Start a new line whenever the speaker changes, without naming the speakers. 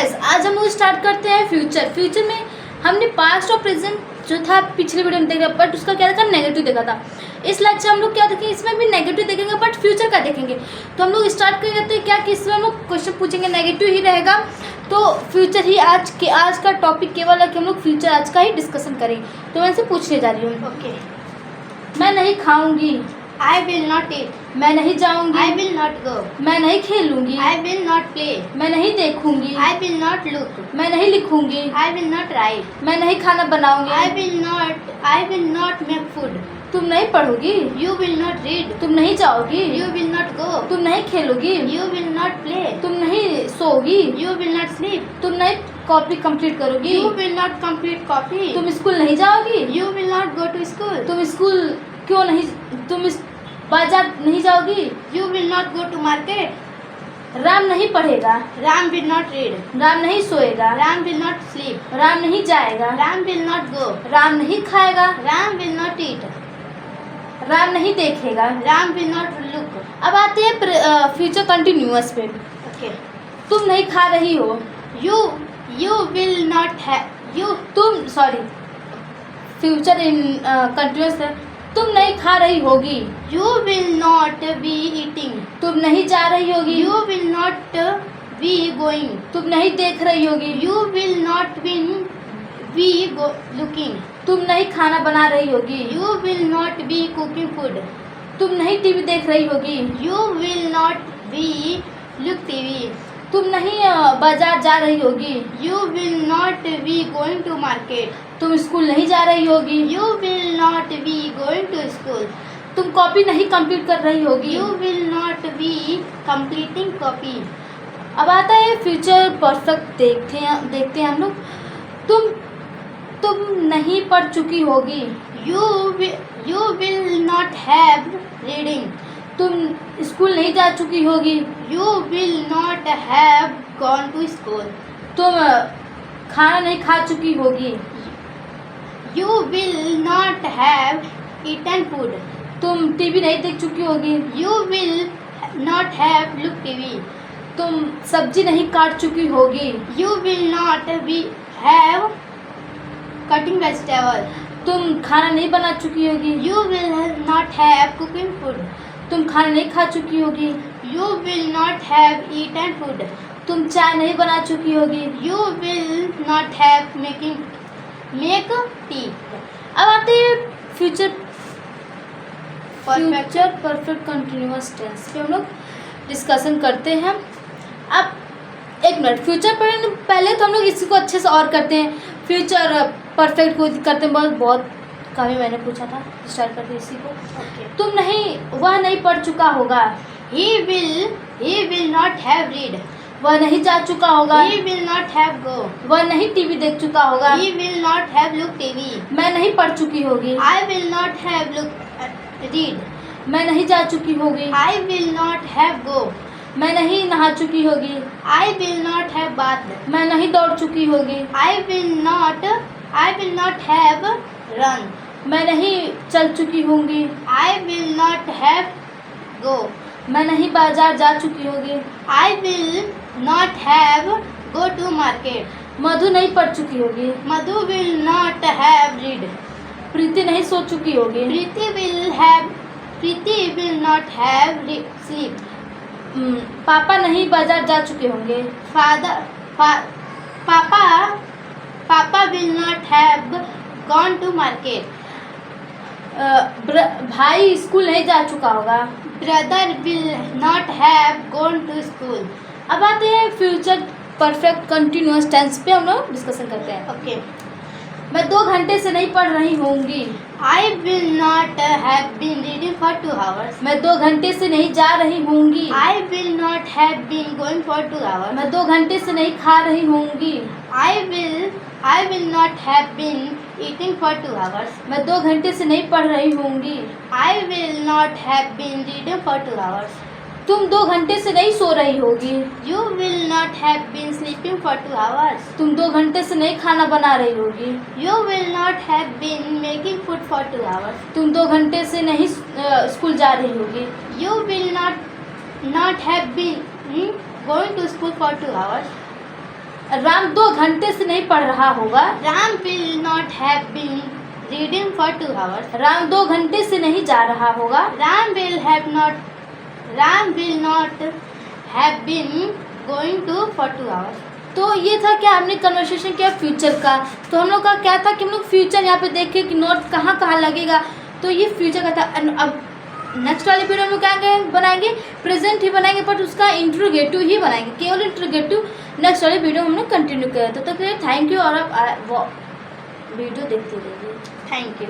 Guys, आज हम लोग स्टार्ट करते हैं फ्यूचर में हमने पास्ट और प्रेजेंट जो था पिछले वीडियो में देखा, बट उसका क्या था, नेगेटिव देखा था। इस लेक्चर हम लोग क्या देखेंगे, इसमें भी नेगेटिव देखेंगे बट फ्यूचर का देखेंगे। तो हम लोग स्टार्ट कर देते हैं क्या कि इसमें हम लोग क्वेश्चन पूछेंगे, नेगेटिव ही रहेगा। तो फ्यूचर ही आज का टॉपिक केवल है कि हम लोग फ्यूचर आज का ही डिस्कशन करें। तो मैं इनसे पूछने जा रही हूँ।
ओके।
मैं नहीं खाऊंगी,
I will not eat.
मैं नहीं जाऊंगी,
I will not go.
मैं नहीं खेलूंगी,
I will not play.
मैं नहीं देखूंगी,
I will not look.
मैं नहीं लिखूंगी,
I will not write.
मैं नहीं खाना बनाऊंगी,
I will not make food.
तुम नहीं पढ़ोगी,
You will not read.
तुम नहीं जाओगी,
You will not go.
तुम नहीं खेलोगी,
You will not play.
तुम नहीं सोओगी,
You will not sleep.
तुम नहीं कॉपी कंप्लीट करोगी,
You will not complete copy.
तुम स्कूल नहीं जाओगी,
You will not go to school.
तुम स्कूल क्यों नहीं, तुम बाजार नहीं जाओगी,
You will not go to market.
Ram नहीं पढ़ेगा,
Ram will not read.
Ram नहीं सोएगा,
Ram will not sleep.
Ram नहीं जाएगा,
Ram will not go.
Ram नहीं खाएगा,
Ram will not eat.
Ram नहीं देखेगा।
Ram will not look.
अब आते हैं फ्यूचर कंटिन्यूअस पे।
Okay.
तुम नहीं खा रही हो,
You will not have.
तुम सॉरी फ्यूचर इन कंटिन्यूअस है। तुम नहीं खा रही होगी,
You will not be eating.
तुम नहीं जा रही होगी,
You will not be going.
तुम नहीं देख रही होगी,
You will not be looking.
तुम नहीं खाना बना रही होगी,
You will not be cooking food.
तुम नहीं टीवी देख रही होगी,
You will not be look TV.
तुम नहीं बाजार जा रही होगी,
You will not be going to market.
तुम स्कूल नहीं जा रही होगी,
You will not be going to school.
तुम कॉपी नहीं कंप्लीट कर रही होगी।
You will not be completing copy.
अब आता है फ्यूचर परफेक्ट। देखते हैं हम लोग। तुम नहीं पढ़ चुकी होगी,
You will not have reading.
तुम स्कूल नहीं जा चुकी होगी,
You will not have gone to school.
तुम खाना नहीं खा चुकी होगी,
You will not have eaten food.
तुम टीवी नहीं देख चुकी होगी,
You will not have looked TV.
तुम सब्जी नहीं काट चुकी होगी,
You will not be have cutting vegetable.
तुम खाना नहीं बना चुकी होगी,
You will not have cooking food.
तुम खाना नहीं खा चुकी होगी,
You will not have eaten food.
तुम चाय नहीं बना चुकी होगी।
You will not have make tea.
अब आते हैं future
Perfect.
Perfect continuous tense पे हम लोग डिस्कशन करते हैं। अब एक मिनट, फ्यूचर पहले तो हम लोग इसको अच्छे से और करते हैं। फ्यूचर परफेक्ट को करते हैं, बहुत काफ़ी मैंने पूछा था, स्टार्ट करते हैं इसी को।
Okay.
वह नहीं पढ़ चुका होगा,
He will not have read.
वह नहीं जा चुका होगा,
He will not have go.
वह नहीं टीवी देख चुका होगा,
He will not have look TV.
मैं नहीं पढ़ चुकी होगी,
I will not have look read.
मैं नहीं जा चुकी होगी,
I will not have go.
मैं नहीं नहा चुकी होगी,
I will not have bath.
मैं नहीं दौड़ चुकी होगी,
I will not have run.
मैं नहीं चल चुकी होंगी,
I will not have go.
मैं नहीं बाजार जा चुकी होगी,
I will not have go to market.
मधु नहीं पढ़ चुकी होगी,
Madhu will not have read.
प्रीति नहीं सो चुकी होगी,
Preeti will not have sleep.
पापा नहीं बाजार जा चुके होंगे,
Papa will not have gone to market.
भाई स्कूल नहीं जा चुका होगा।
Brother will not have gone to school.
अब आते हैं फ्यूचर परफेक्ट कंटिन्यूअस टेंस पे हम लोग डिस्कशन करते हैं।
Okay.
मैं 2 घंटे से नहीं पढ़ रही होंगी,
I will not have been reading for 2 hours.
मैं 2 घंटे से नहीं जा रही होंगी,
I will not have been going for 2 hours.
मैं 2 घंटे से नहीं खा रही होंगी,
I will not have been eating for 2 hours.
मैं 2 घंटे से नहीं पढ़ रही होंगी,
I will not have been reading for 2 hours.
तुम 2 घंटे से नहीं सो रही होगी,
You will not have been sleeping for 2 hours.
तुम 2 घंटे से नहीं खाना बना रही होगी,
You will not have been making food for 2 hours.
तुम 2 घंटे से नहीं स्कूल जा रही होगी,
You will not have been going to school for 2 hours.
Ram 2 घंटे से नहीं पढ़ रहा होगा।
Ram will not have been reading for 2 hours.
Ram 2 घंटे से नहीं जा रहा होगा।
Ram will not have been going to for 2 hours.
तो ये था क्या, हमने कन्वर्सेशन किया फ्यूचर का। तो हम लोग का क्या था कि हम लोग फ्यूचर यहाँ पे देखे कि नोट कहाँ कहाँ लगेगा, तो ये फ्यूचर का था। अब नेक्स्ट वाले वीडियो में क्या बनाएंगे, प्रेजेंट ही बनाएंगे, बट उसका इंट्रोगेटिव ही बनाएंगे, केवल इंट्रोगेटिव। नेक्स्ट वाले वीडियो हम लोग कंटिन्यू करें। तो तक थैंक यू, और आप वीडियो देखते रहिए।
Thank you.